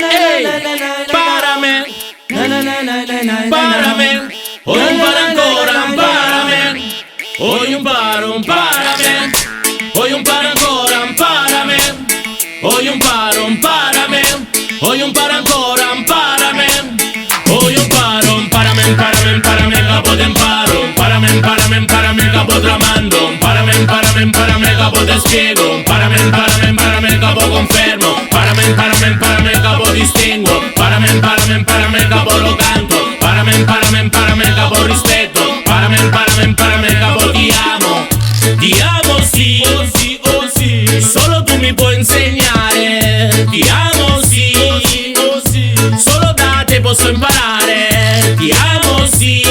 Ey, párame, párame, hoy un para ancora, párame, hoy un paro, párame, hoy un para ancora, párame, hoy un paro, párame, hoy un para ancora, párame, hoy un paro, párame, párame, párame, capo de imparo, párame, párame, párame, capo tramando, párame, párame, párame, capo te spiego, párame, párame, párame, capo confermo, párame, párame, párame, capo distingo, párame, párame, párame, capo lo canto, párame, párame, párame, capo rispetto, párame, párame, párame, capo ti amo sì, oh sì, oh sì, solo tu mi puoi insegnare, ti amo sì, oh sì, solo da te posso imparare, ti amo sì,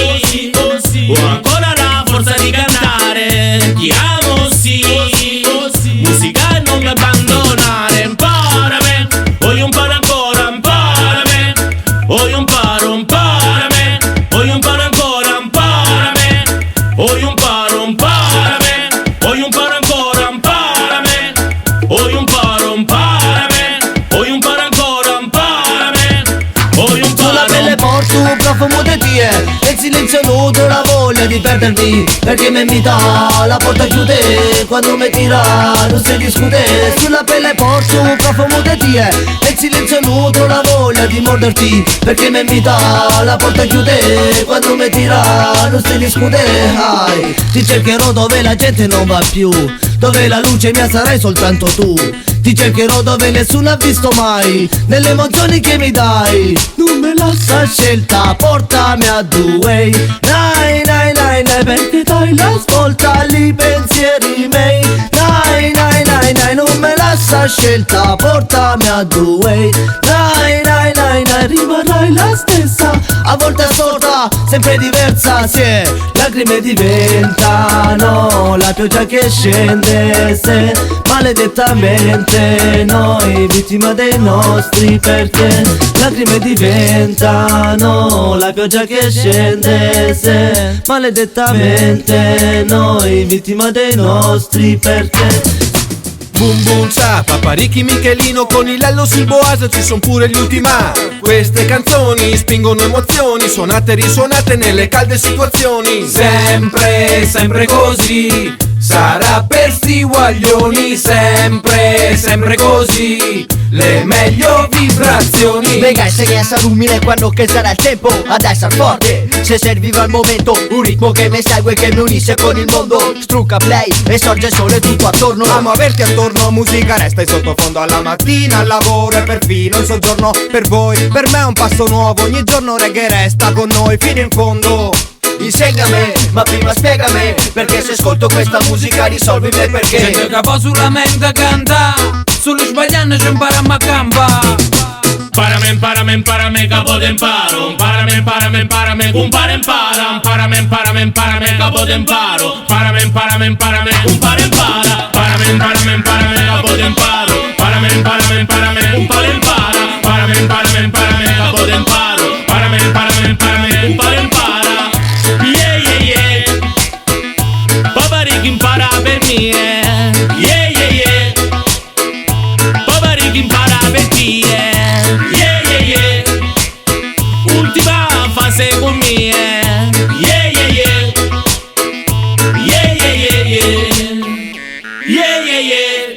oh sì, ho ancora la forza di cantare, ti amo sì, oh sì, musica non mi abbandonare, imparame, voglio imparare ancora, imparame, voglio imparo, imparame, voglio imparare ancora, imparame, voglio imparo, imparame, voglio imparare ancora, imparame, voglio imparo, imparame, voglio imparare ancora, imparame, voglio Sulla imparo. pelle porto un profumo di tie e il silenzio nudo la voglia di perdermi, perché mi invita la porta chiude quando mi tira non si discute. Sulla pelle porto un profumo di tie e il silenzio nudo la voglia di morderti, perché mi invita la porta chiude quando mi tira non si discute. Ai, ti cercherò dove la gente non va più, dove la luce mia sarai soltanto tu. Ti cercherò dove nessuno ha visto mai, nelle emozioni che mi dai. Non me lascia scelta, portami a due. Nai, nai, nai, nai, perché dai la svolta ai pensieri miei. Nai, nai, nai, nai, non me lascia scelta, portami a due. Nai, nai, nai, nai, rimarrai la stessa, a volte assorta, sempre diversa, sì. Lacrime diventano la pioggia che scende, se maledettamente noi vittima dei nostri perché. Lacrime diventano la pioggia che scende, se maledettamente noi vittima dei nostri perché. Boom boom sa, Paparicchi Michelino con il Lello sul Boas ci son pure gli Ultima. Queste canzoni spingono emozioni, suonate e risuonate nelle calde situazioni. Sempre, sempre così, sarà per sti guaglioni. Sempre, sempre così, le meglio vibrazioni. Venga enseñanza umile quando che sarà il tempo ad essere forte. Se serviva al momento un ritmo che mi segue, che mi unisce con il mondo. Strucca play e sorge il sole tutto attorno. Amo averti attorno, musica resta in sottofondo alla mattina, al lavoro e perfino in soggiorno per voi. Per me è un passo nuovo, ogni giorno reggae resta con noi fino in fondo. Insegnami, ma prima spiegami, perché se ascolto questa musica risolvi me perché. Gente che va sulla mente canta, solo sbagliando ci impariamo a campa. Párame, párame, párame, capo de imparo, párame, párame, párame, un par impara, párame, párame, párame, capo de imparo, párame, párame, párame, un par impara, párame, párame, párame, capo de imparo, párame, párame, párame, un par impara, párame, párame, párame, capo de imparo, párame, párame, párame, un par impara. Yeah, yeah, yeah. Paparicchi impara per me, yeah, yeah, yeah. Paparicchi impara per te, yeah, yeah, yeah. Ultima fase con me, yeah, yeah, yeah. Yeah, yeah, yeah, yeah. Yeah, yeah, yeah.